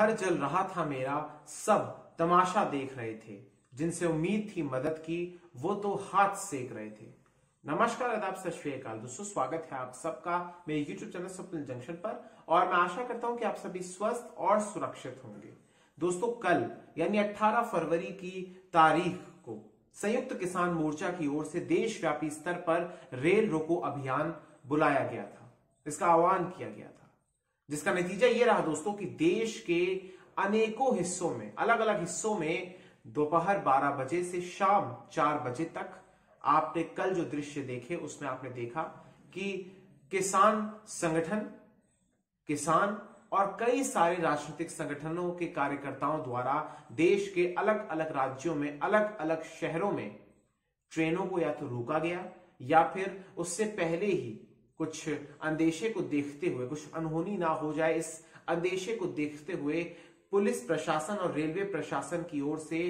घर जल रहा था मेरा, सब तमाशा देख रहे थे। जिनसे उम्मीद थी मदद की, वो तो हाथ सेक रहे थे। नमस्कार, आदाब, सत श्री अकाल दोस्तों, स्वागत है आप सबका मेरे YouTube चैनल स्वप्निल जंक्शन पर। और मैं आशा करता हूं कि आप सभी स्वस्थ और सुरक्षित होंगे। दोस्तों, कल यानी 18 फरवरी की तारीख को संयुक्त किसान मोर्चा की ओर से देशव्यापी स्तर पर रेल रोको अभियान बुलाया गया था। इसका आह्वान किया गया था, जिसका नतीजा यह रहा दोस्तों कि देश के अनेकों हिस्सों में, अलग अलग हिस्सों में दोपहर 12 बजे से शाम 4 बजे तक आपने कल जो दृश्य देखे उसमें आपने देखा कि किसान संगठन, किसान और कई सारे राजनीतिक संगठनों के कार्यकर्ताओं द्वारा देश के अलग अलग राज्यों में, अलग अलग शहरों में ट्रेनों को या तो रोका गया या फिर उससे पहले ही कुछ अंदेशे को देखते हुए, कुछ अनहोनी ना हो जाए इस अंदेशे को देखते हुए, पुलिस प्रशासन और रेलवे प्रशासन की ओर से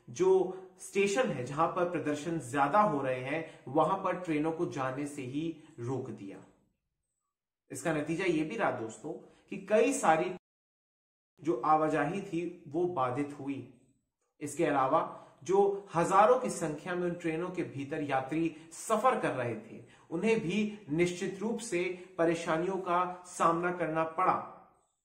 जो स्टेशन है जहां पर प्रदर्शन ज्यादा हो रहे हैं, वहां पर ट्रेनों को जाने से ही रोक दिया। इसका नतीजा यह भी रहा दोस्तों कि कई सारी जो आवाजाही थी वो बाधित हुई। इसके अलावा जो हजारों की संख्या में उन ट्रेनों के भीतर यात्री सफर कर रहे थे, उन्हें भी निश्चित रूप से परेशानियों का सामना करना पड़ा।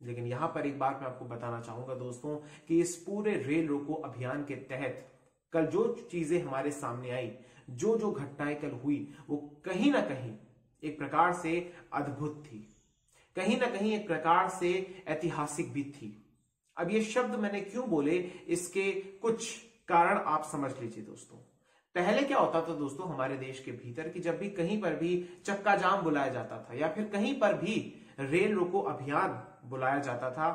लेकिन यहां पर एक बात मैं आपको बताना चाहूंगा दोस्तों कि इस पूरे रेल रोको अभियान के तहत कल जो चीजें हमारे सामने आई, जो जो घटनाएं कल हुई, वो कहीं ना कहीं एक प्रकार से अद्भुत थी, कहीं ना कहीं एक प्रकार से ऐतिहासिक भी थी। अब ये शब्द मैंने क्यों बोले, इसके कुछ कारण आप समझ लीजिए दोस्तों। पहले क्या होता था दोस्तों हमारे देश के भीतर कि जब भी कहीं पर भी चक्का जाम बुलाया जाता था या फिर कहीं पर भी रेल रोको अभियान बुलाया जाता था,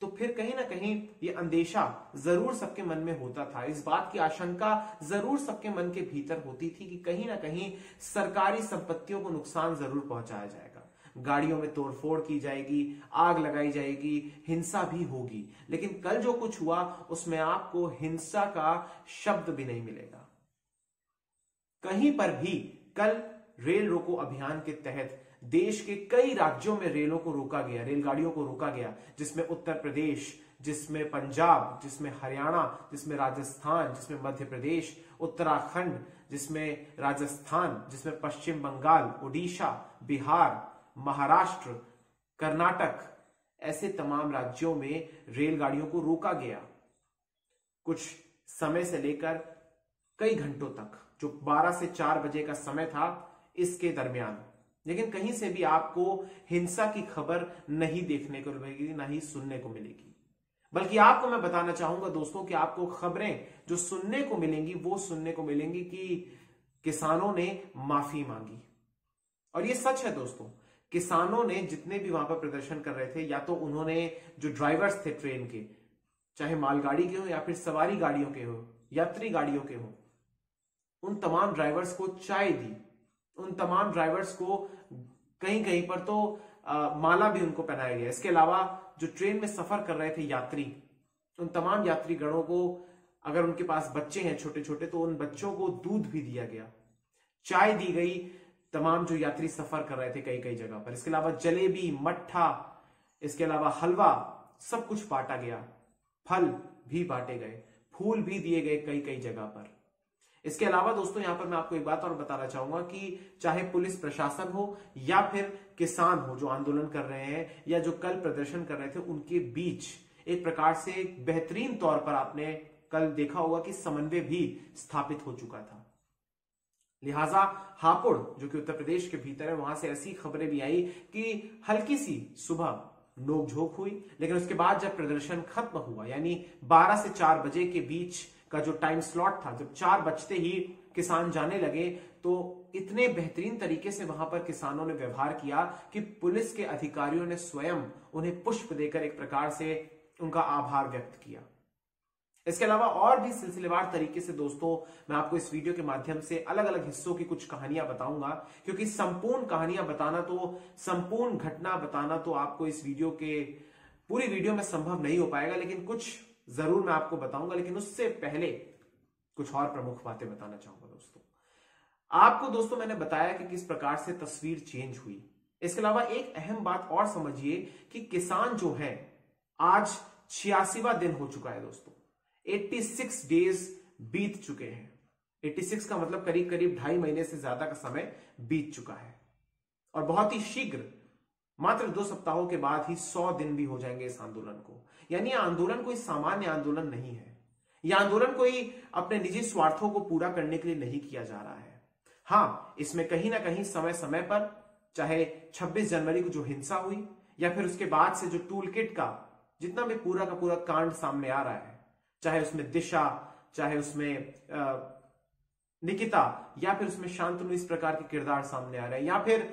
तो फिर कहीं ना कहीं ये अंदेशा जरूर सबके मन में होता था, इस बात की आशंका जरूर सबके मन के भीतर होती थी कि कहीं ना कहीं सरकारी संपत्तियों को नुकसान जरूर पहुंचाया जाएगा, गाड़ियों में तोड़फोड़ की जाएगी, आग लगाई जाएगी, हिंसा भी होगी। लेकिन कल जो कुछ हुआ उसमें आपको हिंसा का शब्द भी नहीं मिलेगा। कहीं पर भी कल रेल रोको अभियान के तहत देश के कई राज्यों में रेलों को रोका गया, रेलगाड़ियों को रोका गया, जिसमें उत्तर प्रदेश, जिसमें पंजाब, जिसमें हरियाणा, जिसमें राजस्थान, जिसमें मध्य प्रदेश, उत्तराखंड, जिसमें राजस्थान, जिसमें पश्चिम बंगाल, उड़ीसा, बिहार, महाराष्ट्र, कर्नाटक, ऐसे तमाम राज्यों में रेलगाड़ियों को रोका गया कुछ समय से लेकर कई घंटों तक, जो 12 से 4 बजे का समय था इसके दरमियान। लेकिन कहीं से भी आपको हिंसा की खबर नहीं देखने को मिलेगी, ना ही सुनने को मिलेगी। बल्कि आपको मैं बताना चाहूंगा दोस्तों कि आपको खबरें जो सुनने को मिलेंगी वो सुनने को मिलेंगी कि किसानों ने माफी मांगी। और ये सच है दोस्तों, किसानों ने जितने भी वहां पर प्रदर्शन कर रहे थे, या तो उन्होंने जो ड्राइवर्स थे ट्रेन के, चाहे मालगाड़ी के हो या फिर सवारी गाड़ियों के हो, यात्री गाड़ियों के हो, उन तमाम ड्राइवर्स को चाय दी, उन तमाम ड्राइवर्स को कहीं कहीं पर तो माला भी उनको पहनाया गया। इसके अलावा जो ट्रेन में सफर कर रहे थे यात्री, उन तमाम यात्री गणों को, अगर उनके पास बच्चे हैं छोटे छोटे, तो उन बच्चों को दूध भी दिया गया, चाय दी गई तमाम जो यात्री सफर कर रहे थे कई कई जगह पर। इसके अलावा जलेबी, मट्ठा, इसके अलावा हलवा, सब कुछ बांटा गया, फल भी बांटे गए, फूल भी दिए गए कई कई जगह पर। इसके अलावा दोस्तों यहां पर मैं आपको एक बात और बताना चाहूंगा कि चाहे पुलिस प्रशासन हो या फिर किसान हो जो आंदोलन कर रहे हैं या जो कल प्रदर्शन कर रहे थे, उनके बीच एक प्रकार से एक बेहतरीन तौर पर आपने कल देखा होगा कि समन्वय भी स्थापित हो चुका था। लिहाजा हापुड़ जो कि उत्तर प्रदेश के भीतर है, वहां से ऐसी खबरें भी आई कि हल्की सी सुबह नोकझोंक हुई, लेकिन उसके बाद जब प्रदर्शन खत्म हुआ, यानी 12 से 4 बजे के बीच का जो टाइम स्लॉट था, जब 4 बजते ही किसान जाने लगे, तो इतने बेहतरीन तरीके से वहां पर किसानों ने व्यवहार किया कि पुलिस के अधिकारियों ने स्वयं उन्हें पुष्प देकर एक प्रकार से उनका आभार व्यक्त किया। इसके अलावा और भी सिलसिलेवार तरीके से दोस्तों मैं आपको इस वीडियो के माध्यम से अलग अलग हिस्सों की कुछ कहानियां बताऊंगा, क्योंकि संपूर्ण कहानियां बताना, तो संपूर्ण घटना बताना तो आपको इस वीडियो के पूरी वीडियो में संभव नहीं हो पाएगा, लेकिन कुछ जरूर मैं आपको बताऊंगा। लेकिन उससे पहले कुछ और प्रमुख बातें बताना चाहूंगा दोस्तों आपको। दोस्तों मैंने बताया कि किस प्रकार से तस्वीर चेंज हुई। इसके अलावा एक अहम बात और समझिए कि किसान जो है आज 86वां दिन हो चुका है दोस्तों। 86 डेज बीत चुके हैं। 86 का मतलब करीब करीब 2.5 महीने से ज्यादा का समय बीत चुका है और बहुत ही शीघ्र मात्र 2 सप्ताहों के बाद ही 100 दिन भी हो जाएंगे इस आंदोलन को। यानी आंदोलन कोई सामान्य आंदोलन नहीं है। यह आंदोलन कोई अपने निजी स्वार्थों को पूरा करने के लिए नहीं किया जा रहा है। हां, इसमें कहीं ना कहीं समय समय पर, चाहे 26 जनवरी को जो हिंसा हुई या फिर उसके बाद से जो टूल किट का जितना भी पूरा का पूरा कांड सामने आ रहा है, चाहे उसमें दिशा, चाहे उसमें निकिता या फिर उसमें शांतनु, इस प्रकार के किरदार सामने आ रहे हैं, या फिर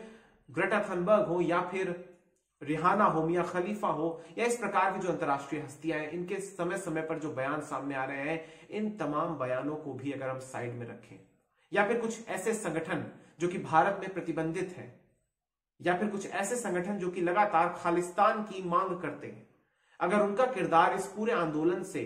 ग्रेटा थनबर्ग हो या फिर रिहाना हो, मिया खलीफा हो, या इस प्रकार की जो अंतर्राष्ट्रीय हस्तियां हैं, इनके समय समय पर जो बयान सामने आ रहे हैं, इन तमाम बयानों को भी अगर हम साइड में रखें, या फिर कुछ ऐसे संगठन जो कि भारत में प्रतिबंधित हैं, या फिर कुछ ऐसे संगठन जो कि लगातार खालिस्तान की मांग करते हैं, अगर उनका किरदार इस पूरे आंदोलन से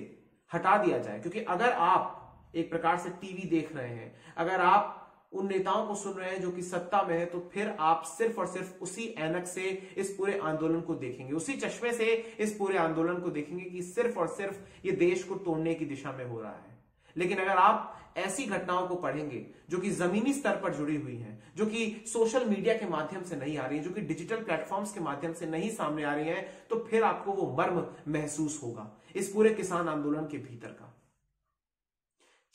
हटा दिया जाए, क्योंकि अगर आप एक प्रकार से टीवी देख रहे हैं, अगर आप उन नेताओं को सुन रहे हैं जो कि सत्ता में है, तो फिर आप सिर्फ और सिर्फ उसी ऐनक से इस पूरे आंदोलन को देखेंगे, उसी चश्मे से इस पूरे आंदोलन को देखेंगे कि सिर्फ और सिर्फ ये देश को तोड़ने की दिशा में हो रहा है। लेकिन अगर आप ऐसी घटनाओं को पढ़ेंगे जो कि जमीनी स्तर पर जुड़ी हुई हैं, जो कि सोशल मीडिया के माध्यम से नहीं आ रही है, जो कि डिजिटल प्लेटफॉर्म्स के माध्यम से नहीं सामने आ रही हैं, तो फिर आपको वो मर्म महसूस होगा इस पूरे किसान आंदोलन के भीतर का।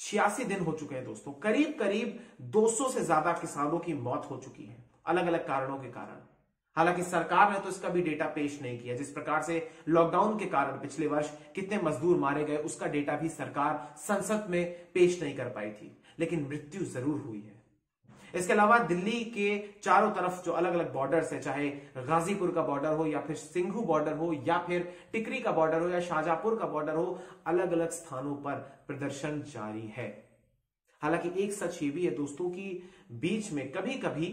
86 दिन हो चुके हैं दोस्तों। करीब करीब 200 से ज्यादा किसानों की मौत हो चुकी है अलग अलग कारणों के कारण। हालांकि सरकार ने तो इसका भी डेटा पेश नहीं किया। जिस प्रकार से लॉकडाउन के कारण पिछले वर्ष कितने मजदूर मारे गए, उसका डेटा भी सरकार संसद में पेश नहीं कर पाई थी, लेकिन मृत्यु जरूर हुई है। इसके अलावा दिल्ली के चारों तरफ जो अलग अलग बॉर्डर्स है, चाहे गाजीपुर का बॉर्डर हो या फिर सिंघू बॉर्डर हो या फिर टिकरी का बॉर्डर हो या शाहजहांपुर का बॉर्डर हो, अलग अलग स्थानों पर प्रदर्शन जारी है। हालांकि एक सच ये भी है दोस्तों कि बीच में कभी कभी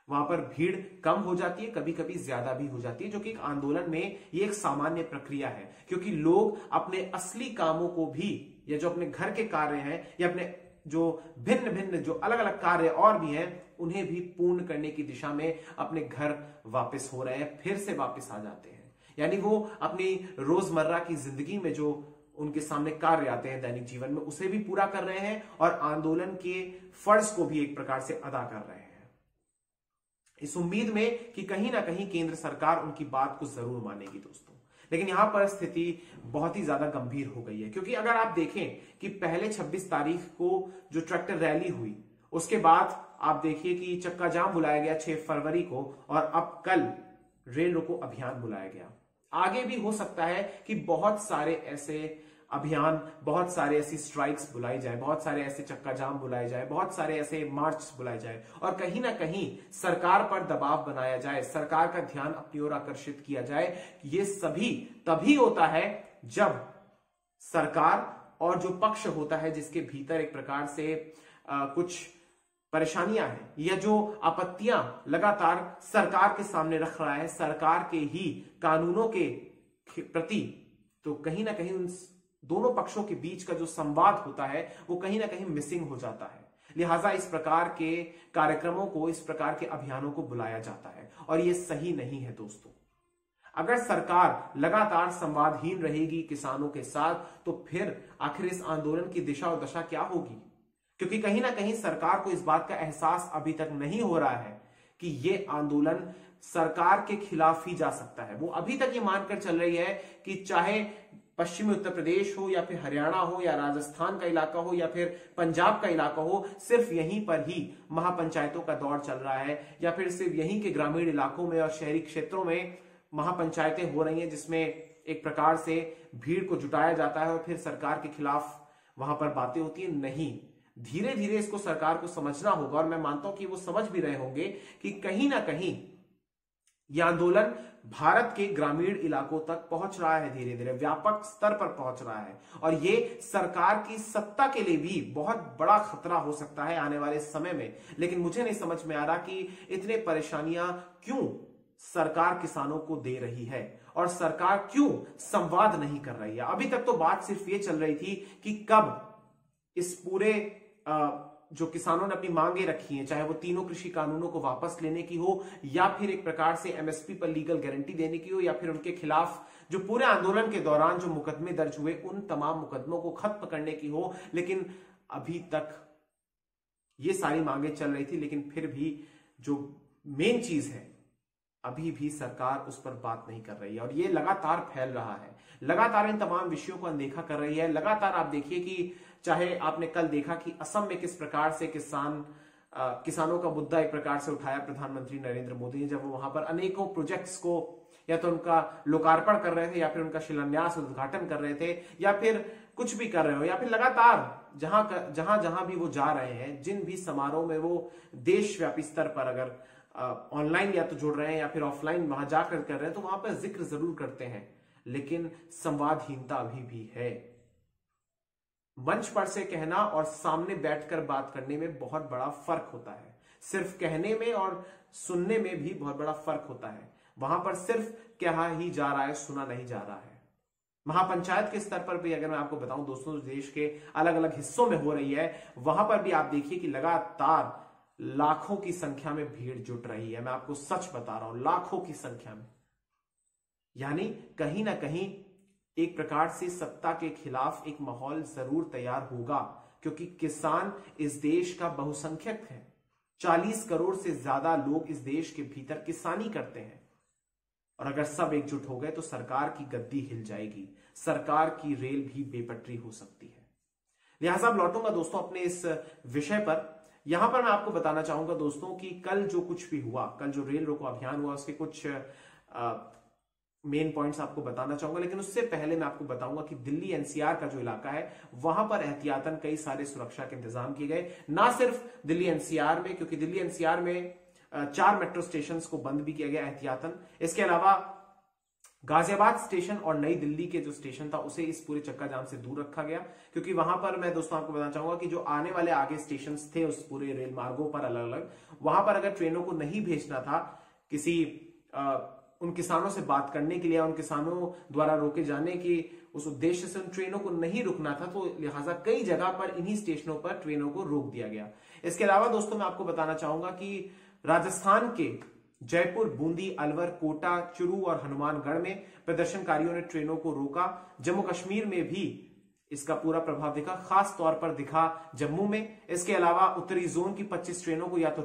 वहां पर भीड़ कम हो जाती है, कभी कभी ज्यादा भी हो जाती है, जो कि एक आंदोलन में ये एक सामान्य प्रक्रिया है, क्योंकि लोग अपने असली कामों को भी, या जो अपने घर के कार्य हैं या अपने जो भिन्न भिन्न जो अलग अलग कार्य और भी हैं, उन्हें भी पूर्ण करने की दिशा में अपने घर वापस हो रहे हैं, फिर से वापस आ जाते हैं। यानी वो अपनी रोजमर्रा की जिंदगी में जो उनके सामने कार्य आते हैं दैनिक जीवन में, उसे भी पूरा कर रहे हैं और आंदोलन के फर्ज को भी एक प्रकार से अदा कर रहे हैं, इस उम्मीद में कि कहीं ना कहीं केंद्र सरकार उनकी बात को जरूर मानेगी दोस्तों। लेकिन यहां पर स्थिति बहुत ही ज्यादा गंभीर हो गई है, क्योंकि अगर आप देखें कि पहले 26 तारीख को जो ट्रैक्टर रैली हुई, उसके बाद आप देखिए कि चक्का जाम बुलाया गया 6 फरवरी को, और अब कल रेल रोको अभियान बुलाया गया। आगे भी हो सकता है कि बहुत सारे ऐसे अभियान, बहुत सारे ऐसी स्ट्राइक्स बुलाई जाए, बहुत सारे ऐसे चक्का जाम बुलाए जाए, बहुत सारे ऐसे मार्च बुलाए जाए, और कहीं ना कहीं सरकार पर दबाव बनाया जाए, सरकार का ध्यान अपनी ओर आकर्षित किया जाए। ये सभी तभी होता है जब सरकार और जो पक्ष होता है जिसके भीतर एक प्रकार से कुछ परेशानियां हैं या जो आपत्तियां लगातार सरकार के सामने रख रहा है, सरकार के ही कानूनों के प्रति, तो कहीं ना कहीं उन दोनों पक्षों के बीच का जो संवाद होता है वो कहीं ना कहीं मिसिंग हो जाता है। लिहाजा इस प्रकार के कार्यक्रमों को, इस प्रकार के अभियानों को बुलाया जाता है, और ये सही नहीं है दोस्तों। अगर सरकार लगातार संवादहीन रहेगी किसानों के साथ, तो फिर आखिर इस आंदोलन की दिशा और दशा क्या होगी? क्योंकि कहीं ना कहीं सरकार को इस बात का एहसास अभी तक नहीं हो रहा है कि ये आंदोलन सरकार के खिलाफ ही जा सकता है। वो अभी तक ये मानकर चल रही है कि चाहे पश्चिमी उत्तर प्रदेश हो या फिर हरियाणा हो या राजस्थान का इलाका हो या फिर पंजाब का इलाका हो, सिर्फ यहीं पर ही महापंचायतों का दौर चल रहा है, या फिर सिर्फ यहीं के ग्रामीण इलाकों में और शहरी क्षेत्रों में महापंचायतें हो रही हैं, जिसमें एक प्रकार से भीड़ को जुटाया जाता है और फिर सरकार के खिलाफ वहां पर बातें होती है। नहीं, धीरे धीरे इसको सरकार को समझना होगा, और मैं मानता हूं कि वो समझ भी रहे होंगे कि कहीं ना कहीं यह आंदोलन भारत के ग्रामीण इलाकों तक पहुंच रहा है, धीरे धीरे व्यापक स्तर पर पहुंच रहा है, और ये सरकार की सत्ता के लिए भी बहुत बड़ा खतरा हो सकता है आने वाले समय में। लेकिन मुझे नहीं समझ में आ रहा कि इतने परेशानियां क्यों सरकार किसानों को दे रही है, और सरकार क्यों संवाद नहीं कर रही है। अभी तक तो बात सिर्फ ये चल रही थी कि कब इस पूरे जो किसानों ने अपनी मांगे रखी हैं, चाहे वो तीनों कृषि कानूनों को वापस लेने की हो, या फिर एक प्रकार से एमएसपी पर लीगल गारंटी देने की हो, या फिर उनके खिलाफ जो पूरे आंदोलन के दौरान जो मुकदमे दर्ज हुए उन तमाम मुकदमों को खत्म करने की हो। लेकिन अभी तक ये सारी मांगे चल रही थी, लेकिन फिर भी जो मेन चीज है अभी भी सरकार उस पर बात नहीं कर रही है, और ये लगातार फैल रहा है, लगातार इन तमाम विषयों को अनदेखा कर रही है। लगातार आप देखिए कि चाहे आपने कल देखा कि असम में किस प्रकार से किसानों का मुद्दा एक प्रकार से उठाया प्रधानमंत्री नरेंद्र मोदी ने, जब वो वहां पर अनेकों प्रोजेक्ट्स को या तो उनका लोकार्पण कर रहे थे, या फिर उनका शिलान्यास उद्घाटन कर रहे थे, या फिर कुछ भी कर रहे हो, या फिर लगातार जहां जहां भी वो जा रहे हैं, जिन भी समारोह में वो देशव्यापी स्तर पर अगर ऑनलाइन या तो जुड़ रहे हैं या फिर ऑफलाइन वहां जाकर कर रहे हैं, तो वहां पर जिक्र जरूर करते हैं, लेकिन संवादहीनता अभी भी है। मंच पर से कहना और सामने बैठकर बात करने में बहुत बड़ा फर्क होता है। सिर्फ कहने में और सुनने में भी बहुत बड़ा फर्क होता है। वहां पर सिर्फ कहा ही जा रहा है, सुना नहीं जा रहा है। महापंचायत के स्तर पर भी अगर मैं आपको बताऊं दोस्तों, देश के अलग अलग हिस्सों में हो रही है, वहां पर भी आप देखिए कि लगातार लाखों की संख्या में भीड़ जुट रही है। मैं आपको सच बता रहा हूं, लाखों की संख्या में। यानी कहीं ना कहीं एक प्रकार से सत्ता के खिलाफ एक माहौल जरूर तैयार होगा, क्योंकि किसान इस देश का बहुसंख्यक है। 40 करोड़ से ज्यादा लोग इस देश के भीतर किसानी करते हैं, और अगर सब एकजुट हो गए तो सरकार की गद्दी हिल जाएगी, सरकार की रेल भी बेपटरी हो सकती है। लिहाजा अब लौटूंगा दोस्तों अपने इस विषय पर। यहां पर मैं आपको बताना चाहूंगा दोस्तों कि कल जो कुछ भी हुआ, कल जो रेल रोको अभियान हुआ, उसके कुछ मेन पॉइंट्स आपको बताना चाहूंगा। लेकिन उससे पहले मैं आपको बताऊंगा कि दिल्ली एनसीआर का जो इलाका है, वहां पर एहतियातन कई सारे सुरक्षा के इंतजाम किए गए। ना सिर्फ दिल्ली एनसीआर में, क्योंकि दिल्ली एनसीआर में 4 मेट्रो स्टेशन को बंद भी किया गया एहतियातन। इसके अलावा गाजियाबाद स्टेशन और नई दिल्ली के जो स्टेशन था उसे इस पूरे चक्का जाम से दूर रखा गया, क्योंकि वहां पर मैं दोस्तों आपको बताना चाहूंगा कि जो आने वाले आगे स्टेशन थे उस पूरे रेल मार्गों पर अलग अलग, वहां पर अगर ट्रेनों को नहीं भेजना था किसी उन किसानों से बात करने के लिए, उन किसानों द्वारा रोके जाने की उस उद्देश्य से उन ट्रेनों को नहीं रुकना था, तो लिहाजा कई जगह पर इन्हीं स्टेशनों पर ट्रेनों को रोक दिया गया। इसके अलावा दोस्तों मैं आपको बताना चाहूंगा कि राजस्थान के जयपुर, बूंदी, अलवर, कोटा, चुरू और हनुमानगढ़ में प्रदर्शनकारियों ने ट्रेनों को रोका। जम्मू कश्मीर में भी इसका पूरा प्रभाव दिखा, खास तौर पर दिखा जम्मू में। इसके अलावा उत्तरी जोन की 25 ट्रेनों को या तो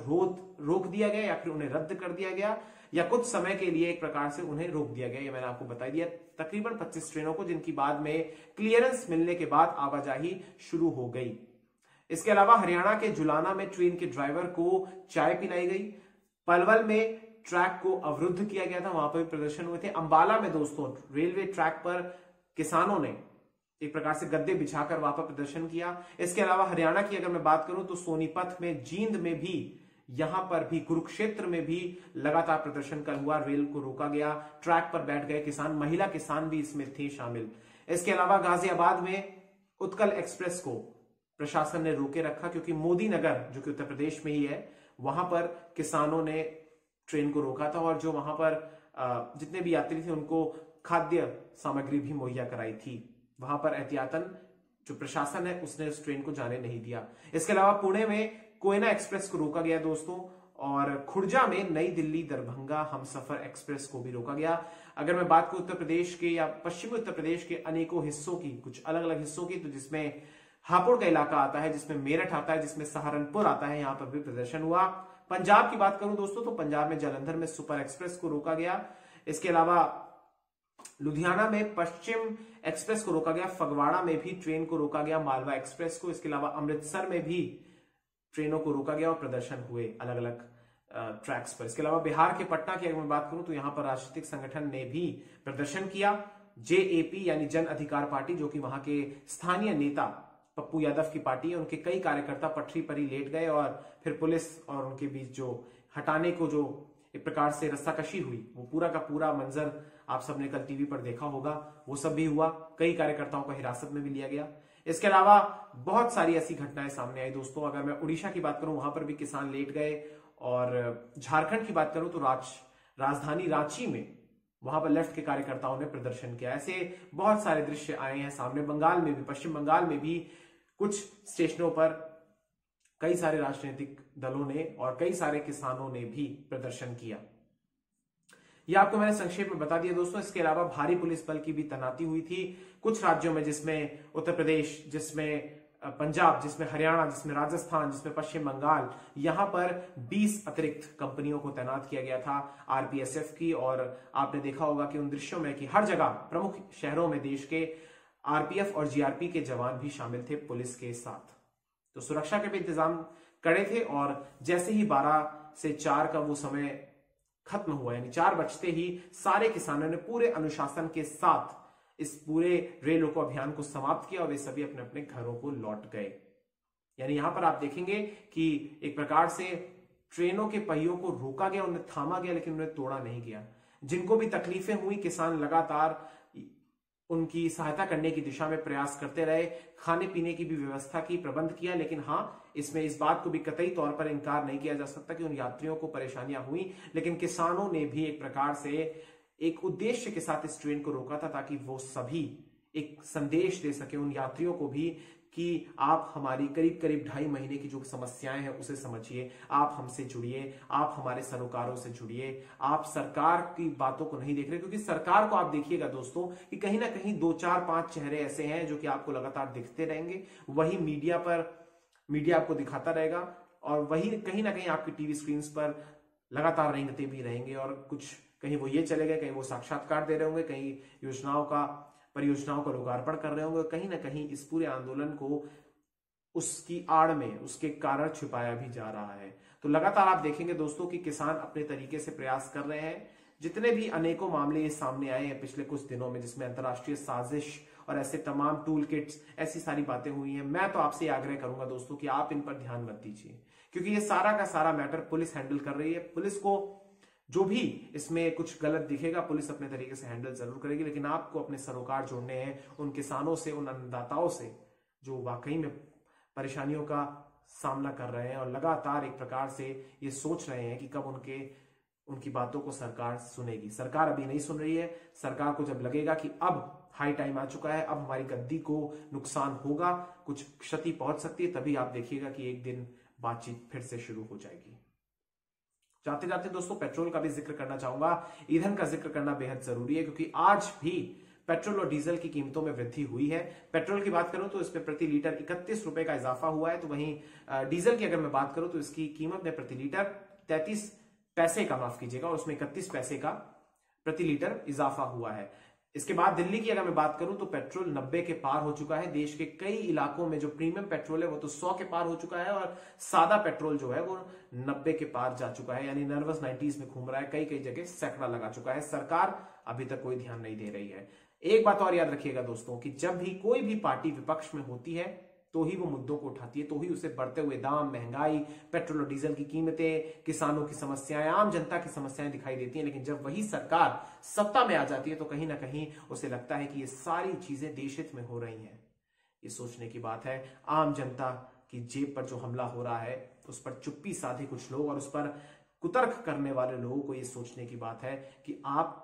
रोक दिया गया, या फिर उन्हें रद्द कर दिया गया, या कुछ समय के लिए एक प्रकार से उन्हें रोक दिया गया। ये मैंने आपको बता दिया, तकरीबन 25 ट्रेनों को, जिनकी बाद में क्लियरेंस मिलने के बाद आवाजाही शुरू हो गई। इसके अलावा हरियाणा के जुलाना में ट्रेन के ड्राइवर को चाय पिलाई गई। पलवल में ट्रैक को अवरुद्ध किया गया था, वहां पर भी प्रदर्शन हुए थे। अंबाला में दोस्तों रेलवे ट्रैक पर किसानों ने एक प्रकार से गद्दे बिछाकर वहां पर प्रदर्शन किया। इसके अलावा हरियाणा की अगर मैं बात करूं तो सोनीपत में, जींद में भी, यहां पर भी, कुरुक्षेत्र में भी लगातार प्रदर्शन कर हुआ, रेल को रोका गया, ट्रैक पर बैठ गए किसान, महिला किसान भी इसमें थे शामिल। इसके अलावा गाजियाबाद में उत्कल एक्सप्रेस को प्रशासन ने रोके रखा, क्योंकि मोदी नगर जो कि उत्तर प्रदेश में ही है, वहां पर किसानों ने ट्रेन को रोका था, और जो वहां पर जितने भी यात्री थे उनको खाद्य सामग्री भी मुहैया कराई थी। वहां पर एहतियातन जो प्रशासन है उसने उस ट्रेन को जाने नहीं दिया। इसके अलावा पुणे में कोयना एक्सप्रेस को रोका गया दोस्तों, और खुर्जा में नई दिल्ली दरभंगा हमसफर एक्सप्रेस को भी रोका गया। अगर मैं बात करूं उत्तर प्रदेश के या पश्चिमी उत्तर प्रदेश के अनेकों हिस्सों की, कुछ अलग अलग हिस्सों की, तो जिसमें हापुड़ का इलाका आता है, जिसमें मेरठ आता है, जिसमें सहारनपुर आता है, यहां पर भी प्रदर्शन हुआ। पंजाब की बात करूं दोस्तों तो पंजाब में जालंधर में सुपर एक्सप्रेस को रोका गया। इसके अलावा लुधियाना में पश्चिम एक्सप्रेस को रोका गया, फगवाड़ा में भी ट्रेन को रोका गया, मालवा एक्सप्रेस को। इसके अलावा अमृतसर में भी ट्रेनों को रोका गया और प्रदर्शन हुए अलग अलग ट्रैक्स पर। इसके अलावा बिहार के पटना की अगर मैं बात करूं तो यहां पर राजनीतिक संगठन ने भी प्रदर्शन किया। जेएपी यानी जन अधिकार पार्टी, जो कि वहां के स्थानीय नेता पप्पू यादव की पार्टी है, उनके कई कार्यकर्ता पटरी पर ही लेट गए, और फिर पुलिस और उनके बीच जो हटाने को जो एक प्रकार से रस्साकशी हुई, वो पूरा का पूरा मंजर आप सबने कल टीवी पर देखा होगा, वो सब भी हुआ। कई कार्यकर्ताओं को हिरासत में भी लिया गया। इसके अलावा बहुत सारी ऐसी घटनाएं सामने आई दोस्तों। अगर मैं उड़ीसा की बात करूं, वहां पर भी किसान लेट गए, और झारखंड की बात करूं तो राजधानी रांची में वहां पर लेफ्ट के कार्यकर्ताओं ने प्रदर्शन किया। ऐसे बहुत सारे दृश्य आए हैं सामने। बंगाल में भी, पश्चिम बंगाल में भी कुछ स्टेशनों पर कई सारे राजनीतिक दलों ने और कई सारे किसानों ने भी प्रदर्शन किया। यह आपको मैंने संक्षेप में बता दिया दोस्तों। इसके अलावा भारी पुलिस बल की भी तैनाती हुई थी कुछ राज्यों में, जिसमें उत्तर प्रदेश, जिसमें पंजाब, जिसमें हरियाणा, जिसमें राजस्थान, जिसमें पश्चिम बंगाल। यहां पर 20 अतिरिक्त कंपनियों को तैनात किया गया था आरपीएसएफ की। और आपने देखा होगा कि उन दृश्यों में कि हर जगह प्रमुख शहरों में देश के आरपीएफ और जीआरपी के जवान भी शामिल थे पुलिस के साथ। तो सुरक्षा के भी इंतजाम कड़े थे। और जैसे ही 12 से 4 का वो समय खत्म हुआ, यानी 4 बजते ही सारे किसानों ने पूरे अनुशासन के साथ इस पूरे रेल रोको अभियान को समाप्त किया और वे सभी अपने अपने घरों को लौट गए। यानी यहां पर आप देखेंगे कि एक प्रकार से ट्रेनों के पहियों को रोका गया, उन्हें थामा गया, लेकिन उन्हें तोड़ा नहीं गया। जिनको भी तकलीफें हुई, किसान लगातार उनकी सहायता करने की दिशा में प्रयास करते रहे, खाने पीने की भी व्यवस्था की, प्रबंध किया। लेकिन हाँ, इसमें इस बात को भी कतई तौर पर इंकार नहीं किया जा सकता कि उन यात्रियों को परेशानियां हुई, लेकिन किसानों ने भी एक प्रकार से एक उद्देश्य के साथ इस ट्रेन को रोका था, ताकि वो सभी एक संदेश दे सके उन यात्रियों को भी कि आप हमारी करीब करीब 2.5 महीने की जो समस्याएं हैं उसे समझिए, आप हमसे जुड़िए, आप हमारे सरोकारों से जुड़िए, आप सरकार की बातों को नहीं देख रहे। क्योंकि सरकार को आप देखिएगा दोस्तों कि कहीं ना कहीं 2, 4, 5 चेहरे ऐसे हैं जो कि आपको लगातार दिखते रहेंगे। वही मीडिया आपको दिखाता रहेगा और वही कहीं ना कहीं आपकी टीवी स्क्रीन पर लगातार रेंगते भी रहेंगे। और कुछ कहीं वो ये चले गए, कहीं वो साक्षात्कार दे रहे होंगे, कहीं परियोजनाओं का लोकार्पण कर रहे होंगे। कहीं ना कहीं इस पूरे आंदोलन को उसकी आड़ में उसके कारण छिपाया भी जा रहा है। तो लगातार आप देखेंगे दोस्तों कि किसान अपने तरीके से प्रयास कर रहे हैं। जितने भी अनेकों मामले सामने आए हैं पिछले कुछ दिनों में, जिसमें अंतर्राष्ट्रीय साजिश और ऐसे तमाम टूल किट्स, ऐसी सारी बातें हुई हैं, मैं तो आपसे आग्रह करूंगा दोस्तों कि आप इन पर ध्यान मत दीजिए, क्योंकि ये सारा का सारा मैटर पुलिस हैंडल कर रही है। पुलिस को जो भी इसमें कुछ गलत दिखेगा, पुलिस अपने तरीके से हैंडल जरूर करेगी, लेकिन आपको अपने सरोकार जोड़ने हैं उन किसानों से, उन अन्नदाताओं से जो वाकई में परेशानियों का सामना कर रहे हैं और लगातार एक प्रकार से ये सोच रहे हैं कि कब उनकी बातों को सरकार सुनेगी। सरकार अभी नहीं सुन रही है। सरकार को जब लगेगा कि अब हाई टाइम आ चुका है, अब हमारी गद्दी को नुकसान होगा, कुछ क्षति पहुंच सकती है, तभी आप देखिएगा कि एक दिन बातचीत फिर से शुरू हो जाएगी। जाते जाते दोस्तों पेट्रोल का भी जिक्र करना चाहूंगा। ईंधन का जिक्र करना बेहद जरूरी है, क्योंकि आज भी पेट्रोल और डीजल की कीमतों में वृद्धि हुई है। पेट्रोल की बात करूं तो इस पे प्रति लीटर 31 रुपए का इजाफा हुआ है। तो वहीं डीजल की अगर मैं बात करूं तो इसकी कीमत में प्रति लीटर 33 पैसे का, माफ कीजिएगा, और उसमें 31 पैसे का प्रति लीटर इजाफा हुआ है। इसके बाद दिल्ली की अगर मैं बात करूं तो पेट्रोल 90 के पार हो चुका है। देश के कई इलाकों में जो प्रीमियम पेट्रोल है वो तो 100 के पार हो चुका है, और सादा पेट्रोल जो है वो 90 के पार जा चुका है, यानी नर्वस 90s में घूम रहा है। कई कई जगह सैकड़ा लगा चुका है। सरकार अभी तक कोई ध्यान नहीं दे रही है। एक बात और याद रखिएगा दोस्तों कि जब भी कोई भी पार्टी विपक्ष में होती है तो ही वो मुद्दों को उठाती है, तो ही उसे बढ़ते हुए दाम, महंगाई, पेट्रोल और डीजल की कीमतें, किसानों की समस्याएं, आम जनता की समस्याएं दिखाई देती हैं। लेकिन जब वही सरकार सत्ता में आ जाती है तो कहीं ना कहीं उसे लगता है कि ये सारी चीजें देश हित में हो रही हैं। ये सोचने की बात है। आम जनता की जेब पर जो हमला हो रहा है उस पर चुप्पी साधे कुछ लोग और उस पर कुतर्क करने वाले लोगों को ये सोचने की बात है कि आप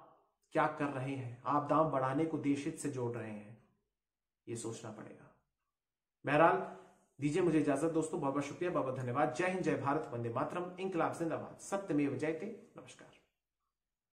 क्या कर रहे हैं। आप दाम बढ़ाने को देश हित से जोड़ रहे हैं, ये सोचना पड़ेगा। बहरहाल दीजिए मुझे इजाजत दोस्तों। बहुत बहुत शुक्रिया, बहुत बहुत धन्यवाद। जय हिंद, जय भारत, वंदे मातरम, इंकलाब जिंदाबाद, सत्यमेव जयते। नमस्कार।